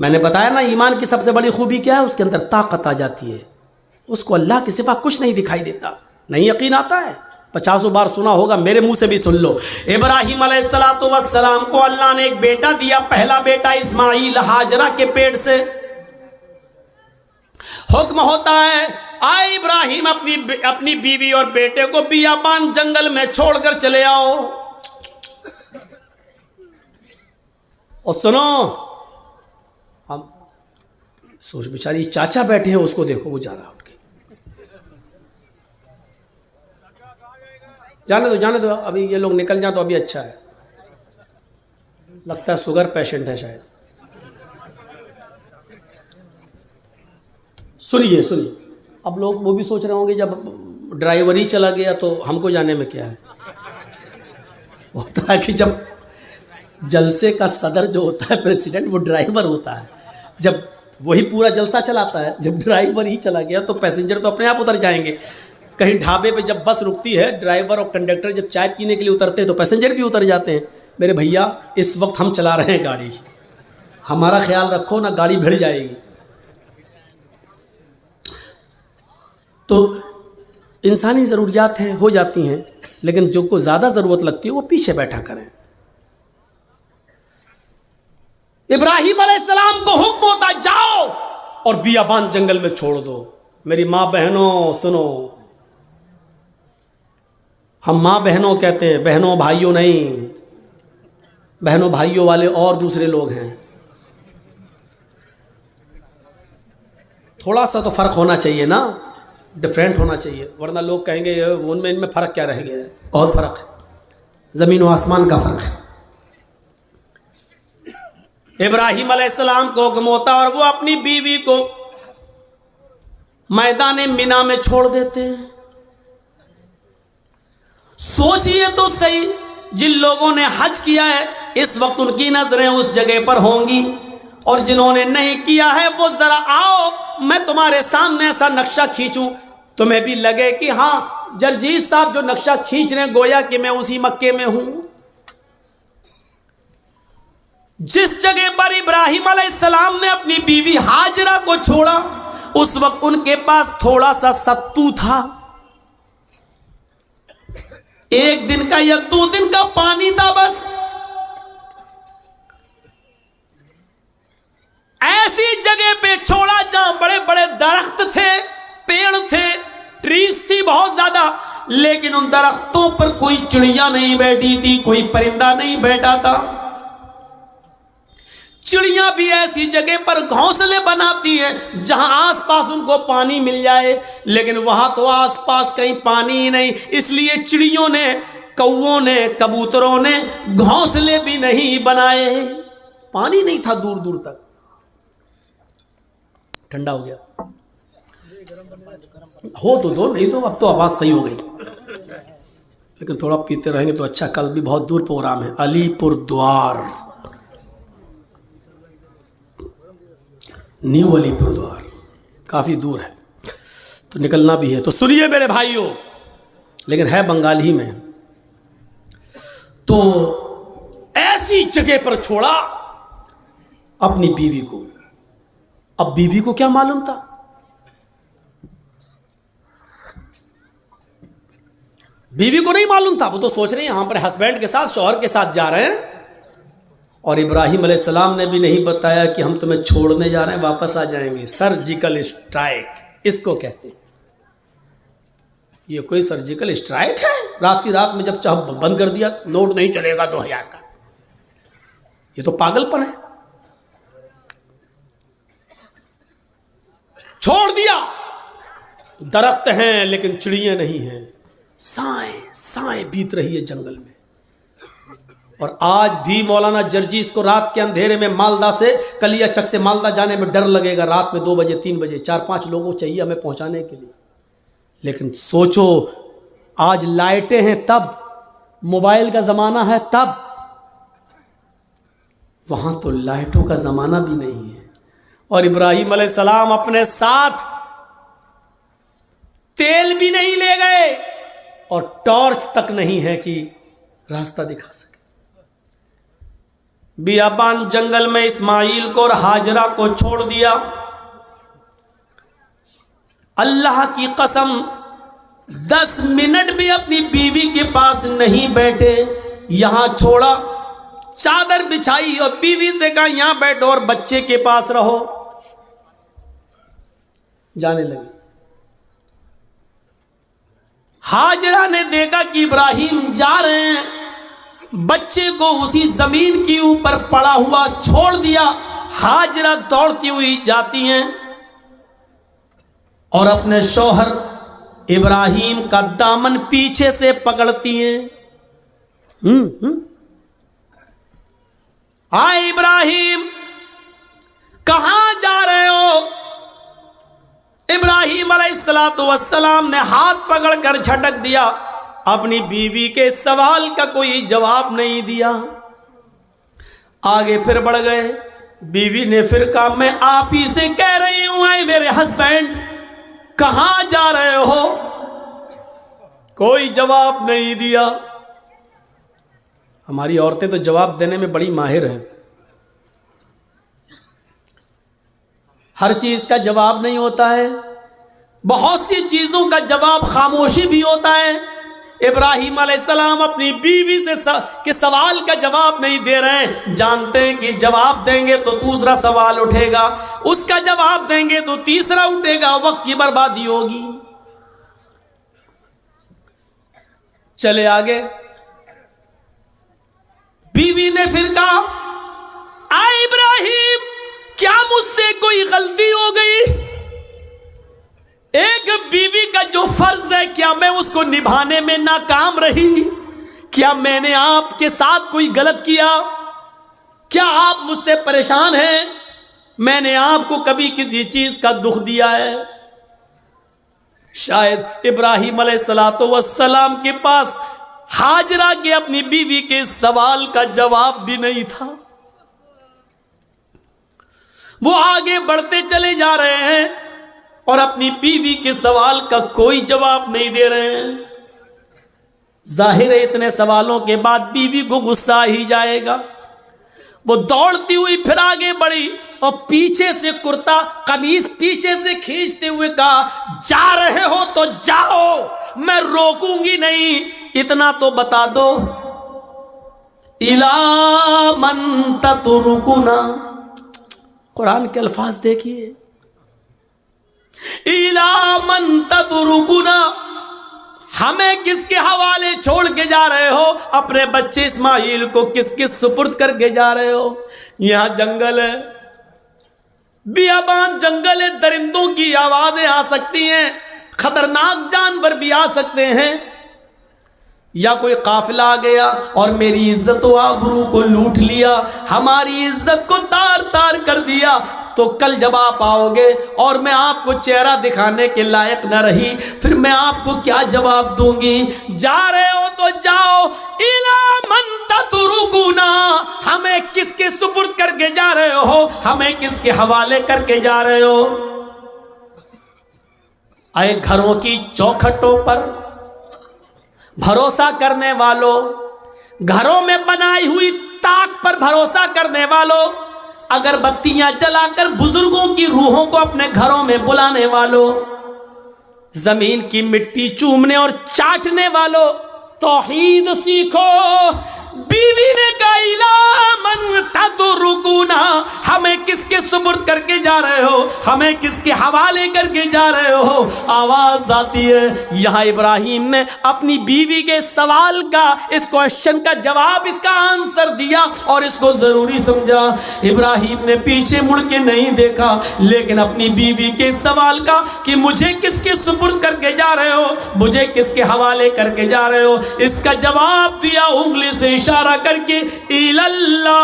मैंने बताया ना, ईमान की सबसे बड़ी खूबी क्या है, उसके अंदर ताकत आ जाती है, उसको अल्लाह के सिवा कुछ नहीं दिखाई देता। नहीं यकीन आता है, 50 बार सुना होगा, मेरे मुंह से भी सुन लो। इब्राहिम अलैहिस्सलातु वस्सलाम को अल्लाह ने एक बेटा दिया, पहला बेटा इस्माइल, हाजरा के पेट से। हुक्म होता है, आए इब्राहिम अपनी बीवी और बेटे को बियाबान जंगल में छोड़कर चले आओ। और सुनो, हम सोच, बेचारी चाचा बैठे हैं, उसको देखो, वो जा रहा उठ के। जाने दो, अभी ये लोग निकल जाए तो अभी अच्छा है। लगता है शुगर पेशेंट है शायद। सुनिए, अब लोग वो भी सोच रहे होंगे, जब ड्राइवर ही चला गया तो हमको जाने में क्या है। होता है कि जब जलसे का सदर जो होता है, प्रेसिडेंट, वो ड्राइवर होता है। जब वही पूरा जलसा चलाता है, जब ड्राइवर ही चला गया तो पैसेंजर तो अपने आप उतर जाएंगे। कहीं ढाबे पे जब बस रुकती है, ड्राइवर और कंडक्टर जब चाय पीने के लिए उतरते हैं तो पैसेंजर भी उतर जाते हैं। मेरे भैया, इस वक्त हम चला रहे हैं गाड़ी, हमारा ख्याल रखो ना, गाड़ी भिड़ जाएगी। तो इंसानी ज़रूरियात हैं, हो जाती हैं, लेकिन जो को ज़्यादा ज़रूरत लगती है वो पीछे बैठा करें। इब्राहिम अलैहिस्सलाम को हुक्म होता, जाओ और बियाबान जंगल में छोड़ दो। मेरी माँ बहनों सुनो, हम माँ बहनों कहते हैं, बहनों भाइयों नहीं। बहनों भाइयों वाले और दूसरे लोग हैं। थोड़ा सा तो फर्क होना चाहिए ना, डिफरेंट होना चाहिए, वरना लोग कहेंगे उनमें इनमें फ़र्क क्या रह गया है। बहुत फ़र्क है, ज़मीन और आसमान का फ़र्क है। इब्राहिम अलैहिस्सलाम को हुक्म होता और वो अपनी बीवी को मैदान मिना में छोड़ देते हैं। सोचिए तो सही, जिन लोगों ने हज किया है इस वक्त उनकी नजरें उस जगह पर होंगी, और जिन्होंने नहीं किया है वो जरा आओ, मैं तुम्हारे सामने ऐसा नक्शा खींचूं, तुम्हें भी लगे कि हाँ जरजीत साहब जो नक्शा खींच रहे हैं, गोया कि मैं उसी मक्के में हूं। जिस जगह पर इब्राहिम अलैहिस्सलाम ने अपनी बीवी हाजरा को छोड़ा, उस वक्त उनके पास थोड़ा सा सत्तू था, एक दिन का या 2 दिन का पानी था बस। ऐसी जगह पे छोड़ा जहां बड़े बड़े दरख्त थे, पेड़ थे, ट्रीज थी बहुत ज्यादा, लेकिन उन दरख्तों पर कोई चिड़िया नहीं बैठी थी, कोई परिंदा नहीं बैठा था। चिड़िया भी ऐसी जगह पर घोंसले बनाती हैं जहां आसपास उनको पानी मिल जाए, लेकिन वहां तो आसपास कहीं पानी ही नहीं, इसलिए चिड़ियों ने, कौओं ने, कबूतरों ने घोंसले भी नहीं बनाए। पानी नहीं था दूर दूर तक। ठंडा हो गया, हो तो दो, नहीं तो अब तो आवाज सही हो गई, लेकिन थोड़ा पीते रहेंगे तो अच्छा। कल भी बहुत दूर प्रोग्राम है, अलीपुर द्वार, न्यू अलीपुर द्वार, काफी दूर है, तो निकलना भी है। तो सुनिए मेरे भाइयों, लेकिन है बंगाल ही में। तो ऐसी जगह पर छोड़ा अपनी बीवी को। अब बीवी को क्या मालूम था, बीवी को नहीं मालूम था। वो तो सोच रही है यहां पर हस्बैंड के साथ, शौहर के साथ जा रहे हैं, और इब्राहिम अलैहिस्सलाम ने भी नहीं बताया कि हम तुम्हें छोड़ने जा रहे हैं, वापस आ जाएंगे। सर्जिकल स्ट्राइक इसको कहते हैं। ये कोई सर्जिकल स्ट्राइक है? रात की रात में जब चाह बंद कर दिया, नोट नहीं चलेगा 2000 का, ये तो पागलपन है। छोड़ दिया, दरख्त हैं लेकिन चिड़ियां नहीं हैं, साएं साएं बीत रही है जंगल में। और आज भी मौलाना जर्जीस को रात के अंधेरे में मालदा से, कलियाचक से मालदा जाने में डर लगेगा। रात में 2 बजे 3 बजे 4-5 लोगों चाहिए हमें पहुंचाने के लिए। लेकिन सोचो, आज लाइटें हैं तब, मोबाइल का जमाना है तब, वहां तो लाइटों का जमाना भी नहीं है। और इब्राहिम अलैहिस्सलाम अपने साथ तेल भी नहीं ले गए और टॉर्च तक नहीं है कि रास्ता दिखा सके। बियाबान जंगल में इस्माइल को और हाजरा को छोड़ दिया। अल्लाह की कसम 10 मिनट भी अपनी बीवी के पास नहीं बैठे, यहां छोड़ा, चादर बिछाई और बीवी से कहा यहां बैठो और बच्चे के पास रहो। जाने लगी। हाजरा ने देखा कि इब्राहिम जा रहे हैं, बच्चे को उसी जमीन के ऊपर पड़ा हुआ छोड़ दिया। हाजरा दौड़ती हुई जाती हैं और अपने शौहर इब्राहिम का दामन पीछे से पकड़ती हैं। आए इब्राहिम, कहां जा रहे हो? इब्राहिम अलैहिस्सलातु वस्सलाम ने हाथ पकड़कर झटक दिया। अपनी बीवी के सवाल का कोई जवाब नहीं दिया। आगे फिर बढ़ गए। बीवी ने फिर कहा मैं आप ही से कह रही हूं, आए मेरे हस्बैंड, कहां जा रहे हो? कोई जवाब नहीं दिया। हमारी औरतें तो जवाब देने में बड़ी माहिर हैं। हर चीज का जवाब नहीं होता है, बहुत सी चीजों का जवाब खामोशी भी होता है। इब्राहिम अलैहिस्सलाम अपनी बीवी से के सवाल का जवाब नहीं दे रहे हैं। जानते हैं कि जवाब देंगे तो दूसरा सवाल उठेगा, उसका जवाब देंगे तो तीसरा उठेगा, वक्त की बर्बादी होगी। चले आगे। बीवी ने फिर कहा आए इब्राहिम, क्या मुझसे कोई गलती हो गई? एक बीवी का जो फर्ज है, क्या मैं उसको निभाने में नाकाम रही? क्या मैंने आपके साथ कोई गलत किया? क्या आप मुझसे परेशान हैं? मैंने आपको कभी किसी चीज का दुख दिया है? शायद इब्राहिम अलैहिस्सलातु वस्सलाम के पास हाजरा के अपनी बीवी के सवाल का जवाब भी नहीं था। वो आगे बढ़ते चले जा रहे हैं और अपनी बीवी के सवाल का कोई जवाब नहीं दे रहे हैं। जाहिर है इतने सवालों के बाद बीवी को गुस्सा आ ही जाएगा। वो दौड़ती हुई फिर आगे बढ़ी और पीछे से कुर्ता कमीज पीछे से खींचते हुए कहा जा रहे हो तो जाओ, मैं रोकूंगी नहीं, इतना तो बता दो इला मन ततरुकुना। कुरान के अल्फाज देखिए, इला मन ततरुकुना, हमें किसके हवाले छोड़ के जा रहे हो? अपने बच्चे इस्माइल को किसके सुपुर्द करके जा रहे हो? यहां जंगल है, बियाबान जंगल है, दरिंदों की आवाजें आ सकती हैं, खतरनाक जानवर भी आ सकते हैं, या कोई काफिला आ गया और मेरी इज्जत व आबरू को लूट लिया, हमारी इज्जत को तार तार कर दिया, तो कल जब आप आओगे और मैं आपको चेहरा दिखाने के लायक न रही, फिर मैं आपको क्या जवाब दूंगी? जा रहे हो तो जाओ, इला मन ततरुकुना, हमें किसके सुपुर्द करके जा रहे हो? हमें किसके हवाले करके जा रहे हो? आए घरों की चौखटों पर भरोसा करने वालों, घरों में बनाई हुई ताक पर भरोसा करने वालों, अगरबत्तियां जलाकर बुजुर्गों की रूहों को अपने घरों में बुलाने वालों, जमीन की मिट्टी चूमने और चाटने वालों, तौहीद सीखो। बीवी ने कहा इला मन ततरुकुना, हमें किसके सुपुर्द करके जा रहे हो? हमें किसके हवाले करके जा रहे हो? आवाज आती है। यहां इब्राहिम ने अपनी बीवी के सवाल का, इस क्वेश्चन का जवाब, इसका आंसर दिया और इसको जरूरी समझा। इब्राहिम ने पीछे मुड़ के नहीं देखा, लेकिन अपनी बीवी के सवाल का कि मुझे किसके सुपुर्द करके जा रहे हो, मुझे किसके हवाले करके जा रहे हो, इसका जवाब दिया उंगली से इशारा करके, इल्लल्लाह।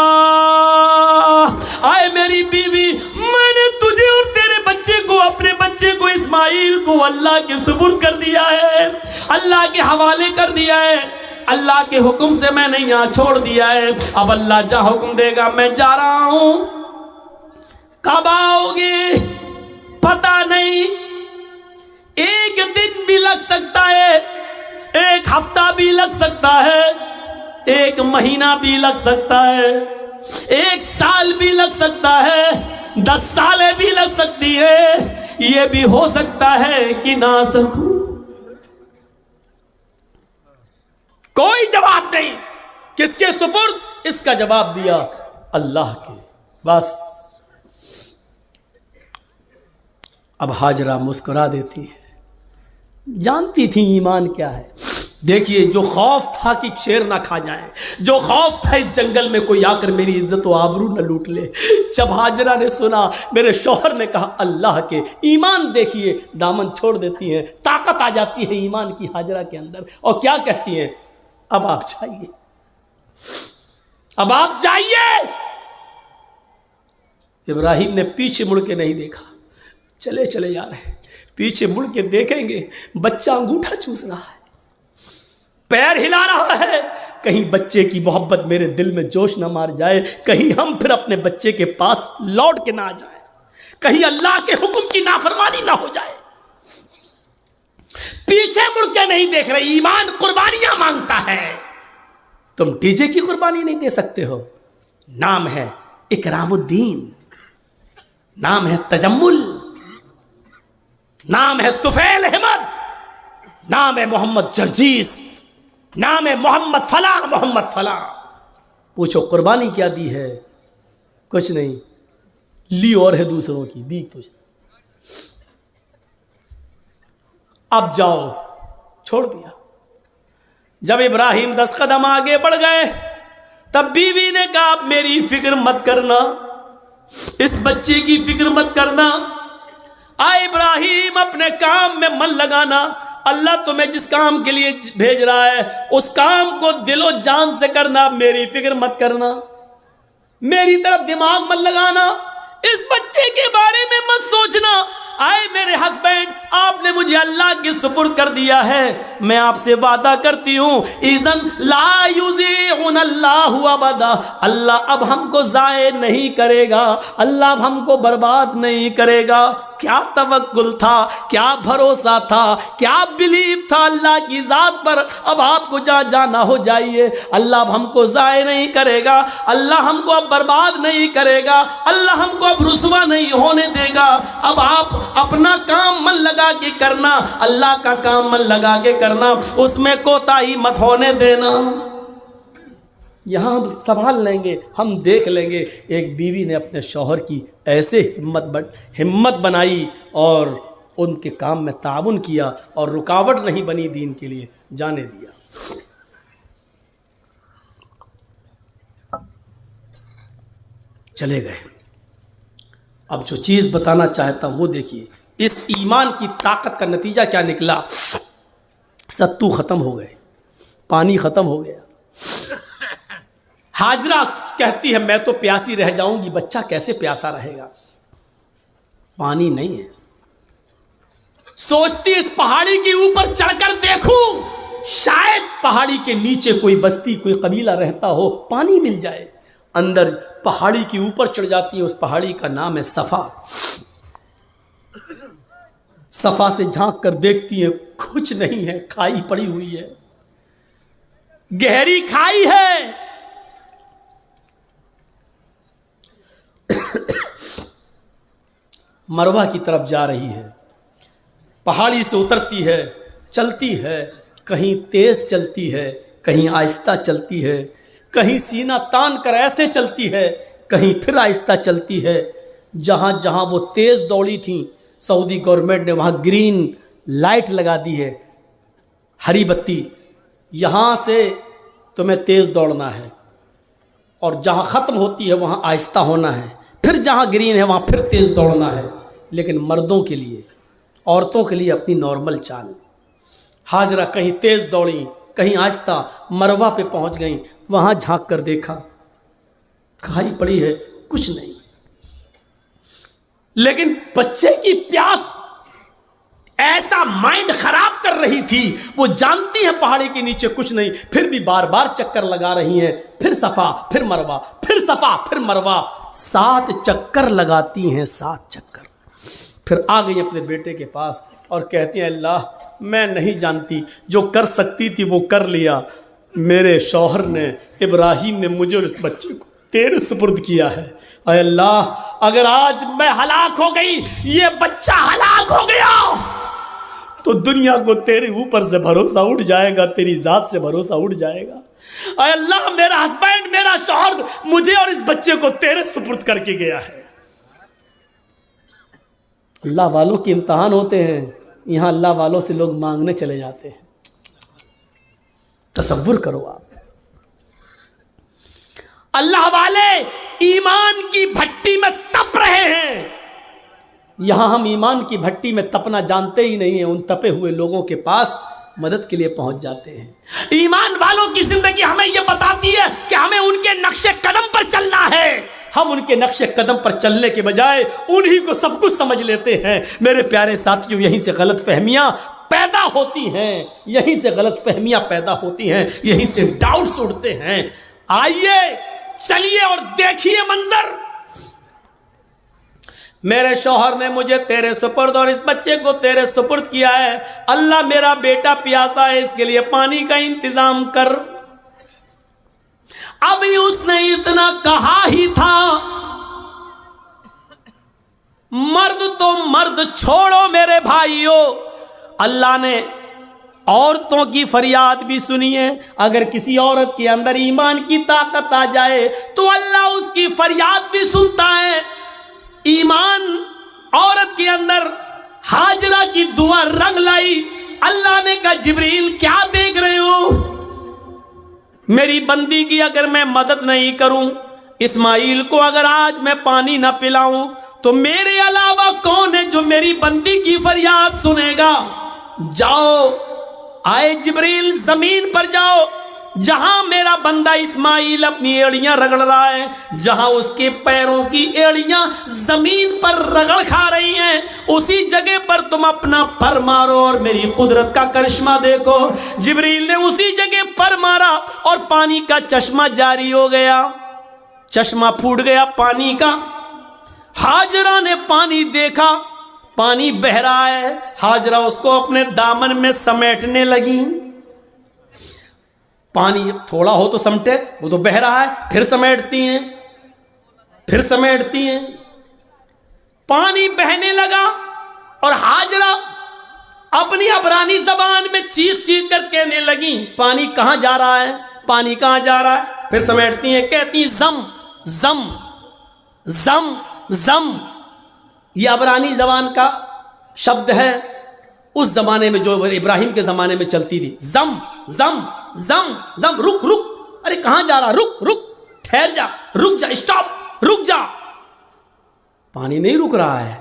आए मेरी बीवी, मैंने तुझे और तेरे बच्चे को, अपने बच्चे को इस्माइल को अल्लाह के सुपुर्द कर दिया है, अल्लाह के हवाले कर दिया है, अल्लाह के हुक्म से मैंने यहां छोड़ दिया है। अब अल्लाह जहां हुक्म देगा मैं जा रहा हूं, कब आओगे पता नहीं, एक दिन भी लग सकता है, एक हफ्ता भी लग सकता है, एक महीना भी लग सकता है। 1 साल भी लग सकता है, 10 सालें भी लग सकती है, ये भी हो सकता है कि ना सकूं। कोई जवाब नहीं। किसके सुपुर्द? इसका जवाब दिया अल्लाह के। बस अब हाजरा मुस्कुरा देती है, जानती थी ईमान क्या है। देखिए, जो खौफ था कि शेर ना खा जाए, जो खौफ था इस जंगल में कोई आकर मेरी इज्जत व आबरू न लूट ले, जब हाजरा ने सुना, मेरे शौहर ने कहा अल्लाह के। ईमान देखिए, दामन छोड़ देती हैं, ताकत आ जाती है ईमान की हाजरा के अंदर, और क्या कहती हैं, अब आप जाइए, अब आप जाइए। इब्राहिम ने पीछे मुड़ के नहीं देखा, चले चले जा रहे। पीछे मुड़ के देखेंगे, बच्चा अंगूठा चूस रहा है, पैर हिला रहा है। कहीं बच्चे की मोहब्बत मेरे दिल में जोश ना मार जाए, कहीं हम फिर अपने बच्चे के पास लौट के ना आ जाए, कहीं अल्लाह के हुक्म की नाफरमानी ना हो जाए। पीछे मुड़ के नहीं देख रहे। ईमान कुर्बानियां मांगता है। तुम डीजे की कुर्बानी नहीं दे सकते हो। नाम है इकरामुद्दीन, नाम है तजम्मुल, नाम है तुफैल अहमद, नाम है मोहम्मद जर्जीस, नाम है मोहम्मद फला, मोहम्मद फला। पूछो कुर्बानी क्या दी है? कुछ नहीं, ली और है दूसरों की, दी तुझे। अब जाओ, छोड़ दिया। जब इब्राहिम 10 कदम आगे बढ़ गए, तब बीवी ने कहा मेरी फिक्र मत करना, इस बच्चे की फिक्र मत करना। आए इब्राहिम, अपने काम में मन लगाना। अल्लाह तुम्हें जिस काम के लिए भेज रहा है, उस काम को दिलो जान से करना, मेरी फिक्र मत करना, मेरी तरफ दिमाग मत लगाना, इस बच्चे के बारे में मत सोचना। आए मेरे हस्बैंड, आपने मुझे अल्लाह के सुपुर्द कर दिया है, मैं आपसे वादा करती हूं, इज़न ला युज़ीउन अल्लाहु अबदा, अल्लाह अब हमको ज़ाये नहीं करेगा, अल्लाह अब हमको बर्बाद नहीं करेगा। क्या तवक्कुल था, क्या भरोसा था, क्या बिलीव था अल्लाह की ज़ात पर। अब आपको जहाँ जाना हो जाइए, अल्लाह अब हमको ज़ाये नहीं करेगा, अल्लाह हमको अब बर्बाद नहीं करेगा, अल्लाह हमको अब रुसवा नहीं होने देगा। अब आप अपना काम मन लगा के करना, अल्लाह का काम मन लगा के करना, उसमें कोताही मत होने देना। यहां हम संभाल लेंगे, हम देख लेंगे। एक बीवी ने अपने शौहर की ऐसे हिम्मत बनाई और उनके काम में ताउन किया और रुकावट नहीं बनी, दीन के लिए जाने दिया। चले गए। अब जो चीज़ बताना चाहता हूं वो देखिए, इस ईमान की ताकत का नतीजा क्या निकला। सत्तू खत्म हो गए, पानी खत्म हो गया। हाजरा कहती है मैं तो प्यासी रह जाऊंगी, बच्चा कैसे प्यासा रहेगा, पानी नहीं है। सोचती इस पहाड़ी के ऊपर चढ़कर देखूं, शायद पहाड़ी के नीचे कोई बस्ती, कोई कबीला रहता हो, पानी मिल जाए। अंदर पहाड़ी के ऊपर चढ़ जाती है, उस पहाड़ी का नाम है सफा। सफा से झांक कर देखती है, कुछ नहीं है, खाई पड़ी हुई है, गहरी खाई है। मरवा की तरफ जा रही है, पहाड़ी से उतरती है, चलती है, कहीं तेज चलती है, कहीं आहिस्ता चलती है, कहीं सीना तान कर ऐसे चलती है, कहीं फिर आहिस्ता चलती है। जहाँ जहाँ वो तेज़ दौड़ी थी, सऊदी गवर्नमेंट ने वहाँ ग्रीन लाइट लगा दी है, हरी बत्ती, यहाँ से तुम्हें तेज़ दौड़ना है, और जहाँ ख़त्म होती है वहाँ आहिस्ता होना है, फिर जहाँ ग्रीन है वहाँ फिर तेज़ दौड़ना है। लेकिन मर्दों के लिए, औरतों के लिए अपनी नॉर्मल चाल। हाजरा कहीं तेज़ दौड़ी, कहीं आहिस्ता, मरवा पे पहुँच गई, वहाँ झांक कर देखा, खाई पड़ी है, कुछ नहीं। लेकिन बच्चे की प्यास ऐसा माइंड खराब कर रही थी, वो जानती है पहाड़ी के नीचे कुछ नहीं, फिर भी बार बार चक्कर लगा रही हैं, फिर सफा, फिर मरवा, फिर सफा, फिर मरवा, 7 चक्कर लगाती हैं, 7 चक्कर। फिर आ गई अपने बेटे के पास और कहती हैं अल्लाह, मैं नहीं जानती, जो कर सकती थी वो कर लिया, मेरे शौहर ने, इब्राहिम ने मुझे और इस बच्चे को तेरे सुपुर्द किया है। अय अल्लाह, अगर आज मैं हलाक हो गई, ये बच्चा हलाक हो गया, तो दुनिया को तेरे ऊपर से भरोसा उठ जाएगा, तेरी जात से भरोसा उठ जाएगा। अय अल्लाह, मेरा हस्बैंड, मेरा शौहर मुझे और इस बच्चे को तेरे सुपुर्द करके गया है। अल्लाह वालों के इम्तिहान होते हैं, यहां अल्लाह वालों से लोग मांगने चले जाते हैं। तसव्वुर करो आप, अल्लाह वाले ईमान की भट्टी में तप रहे हैं, यहां हम ईमान की भट्टी में तपना जानते ही नहीं है, उन तपे हुए लोगों के पास मदद के लिए पहुंच जाते हैं। ईमान वालों की जिंदगी हमें यह बताती है कि हमें उनके नक्शे कदम पर चलना है। हम उनके नक्शे कदम पर चलने के बजाय उन्हीं को सब कुछ समझ लेते हैं। मेरे प्यारे साथियों, यहीं से गलत फहमियां पैदा होती हैं, यहीं से गलत फहमियां पैदा होती हैं, यहीं से डाउट्स उठते हैं। आइए चलिए और देखिए मंजर। मेरे शौहर ने मुझे तेरे सुपुर्द और इस बच्चे को तेरे सुपुर्द किया है। अल्लाह, मेरा बेटा प्यासा है, इसके लिए पानी का इंतजाम कर। अभी उसने इतना कहा ही था, मर्द तो मर्द छोड़ो मेरे भाइयों, अल्लाह ने औरतों की फरियाद भी सुनी है। अगर किसी औरत के अंदर ईमान की ताकत आ जाए तो अल्लाह उसकी फरियाद भी सुनता है। ईमान औरत के अंदर हाजरा की दुआ रंग लाई। अल्लाह ने कहा, जिब्रील क्या देख रहे हो, मेरी बंदी की अगर मैं मदद नहीं करूं, इस्माइल को अगर आज मैं पानी ना पिलाऊं, तो मेरे अलावा कौन है जो मेरी बंदी की फरियाद सुनेगा। जाओ, आए जिब्रील, जमीन पर जाओ, जहां मेरा बंदा इस्माइल अपनी एड़ियां रगड़ रहा है, जहां उसके पैरों की एड़ियां जमीन पर रगड़ खा रही हैं, उसी जगह पर तुम अपना पर मारो और मेरी कुदरत का करिश्मा देखो। जिब्रील ने उसी जगह पर मारा और पानी का चश्मा जारी हो गया, चश्मा फूट गया पानी का। हाजरा ने पानी देखा, पानी बह रहा है। हाजरा उसको अपने दामन में समेटने लगी। पानी थोड़ा हो तो समटे, वो तो बह रहा है, फिर समेटती हैं, फिर समेटती हैं। पानी बहने लगा और हाजरा अपनी अबरानी जबान में चीख चीख कर कहने लगी, पानी कहां जा रहा है, पानी कहां जा रहा है। फिर समेटती हैं, कहती जम जम जम जम। यह अबरानी जबान का शब्द है, उस जमाने में जो इब्राहिम के जमाने में चलती थी। जम जम जम जम, रुक रुक, अरे कहां जा रहा, रुक रुक, ठहर जा, रुक जा, स्टॉप, रुक जा। पानी नहीं रुक रहा है।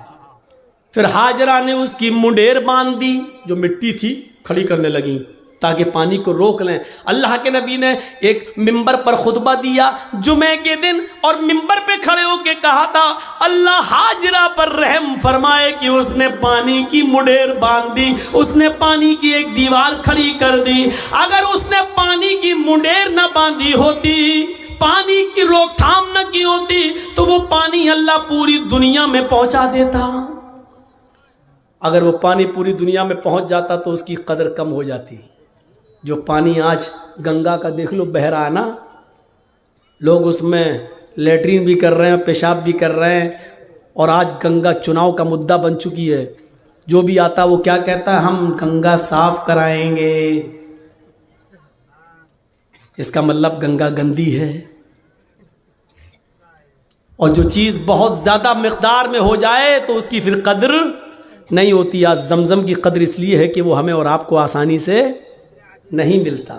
फिर हाजरा ने उसकी मुंडेर बांध दी, जो मिट्टी थी खड़ी करने लगी ताकि पानी को रोक लें। अल्लाह के नबी ने एक मिंबर पर खुतबा दिया जुमे के दिन, और मिंबर पे खड़े होकर कहा था, अल्लाह हाजरा पर रहम फरमाए कि उसने पानी की मुंडेर बांध दी, उसने पानी की एक दीवार खड़ी कर दी। अगर उसने पानी की मुंडेर न बांधी होती, पानी की रोकथाम न की होती, तो वो पानी अल्लाह पूरी दुनिया में पहुंचा देता। अगर वो पानी पूरी दुनिया में पहुंच जाता तो उसकी कदर कम हो जाती। जो पानी आज गंगा का देख लो बह रहा है ना, लोग उसमें लेटरिन भी कर रहे हैं, पेशाब भी कर रहे हैं, और आज गंगा चुनाव का मुद्दा बन चुकी है। जो भी आता वो क्या कहता है, हम गंगा साफ कराएंगे। इसका मतलब गंगा गंदी है। और जो चीज बहुत ज्यादा मिकदार में हो जाए तो उसकी फिर कद्र नहीं होती। आज जमजम की कद्र इसलिए है कि वो हमें और आपको आसानी से नहीं मिलता।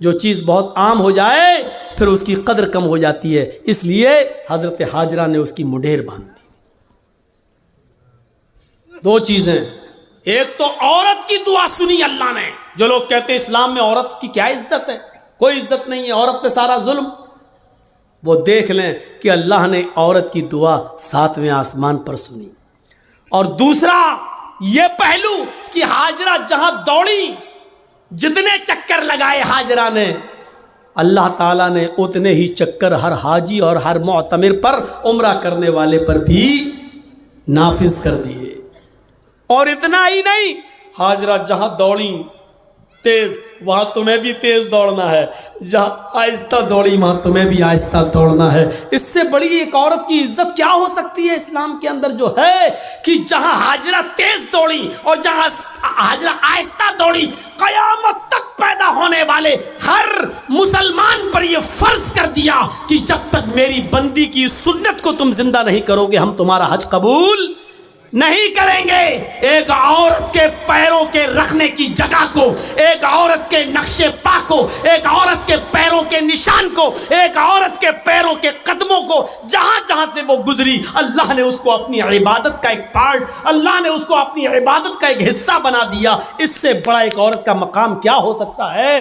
जो चीज़ बहुत आम हो जाए फिर उसकी कद्र कम हो जाती है, इसलिए हजरत हाजरा ने उसकी मुंडेर बांध दी। दो चीजें, एक तो औरत की दुआ सुनी अल्लाह ने। जो लोग कहते हैं इस्लाम में औरत की क्या इज्जत है, कोई इज्जत नहीं है, औरत पे सारा जुल्म, वो देख लें कि अल्लाह ने औरत की दुआ 7वें आसमान पर सुनी। और दूसरा ये पहलू कि हाजरा जहां दौड़ी, जितने चक्कर लगाए हाजरा ने, अल्लाह ताला ने उतने ही चक्कर हर हाजी और हर मुअतमिर पर, उम्रा करने वाले पर भी नाफिज कर दिए। और इतना ही नहीं, हाजरा जहां दौड़ी तेज, वहां तुम्हें भी तेज दौड़ना है। जहां आहिस्ता दौड़ी वहां तुम्हें भी आहिस्ता दौड़ना है। इससे बड़ी एक औरत की इज्जत क्या हो सकती है इस्लाम के अंदर, जो है कि जहां हाजरा तेज दौड़ी और जहां हाजरा आहिस्ता दौड़ी, कयामत तक पैदा होने वाले हर मुसलमान पर यह फर्ज कर दिया कि जब तक मेरी बंदी की सुन्नत को तुम जिंदा नहीं करोगे, हम तुम्हारा हज कबूल नहीं करेंगे। एक औरत के पैरों के रखने की जगह को, एक औरत के नक्शे पा को, एक औरत के पैरों के निशान को, एक औरत के पैरों के कदमों को, जहां जहां से वो गुजरी, अल्लाह ने उसको अपनी इबादत का एक पार्ट, अल्लाह ने उसको अपनी इबादत का एक हिस्सा बना दिया। इससे बड़ा एक औरत का मकाम क्या हो सकता है।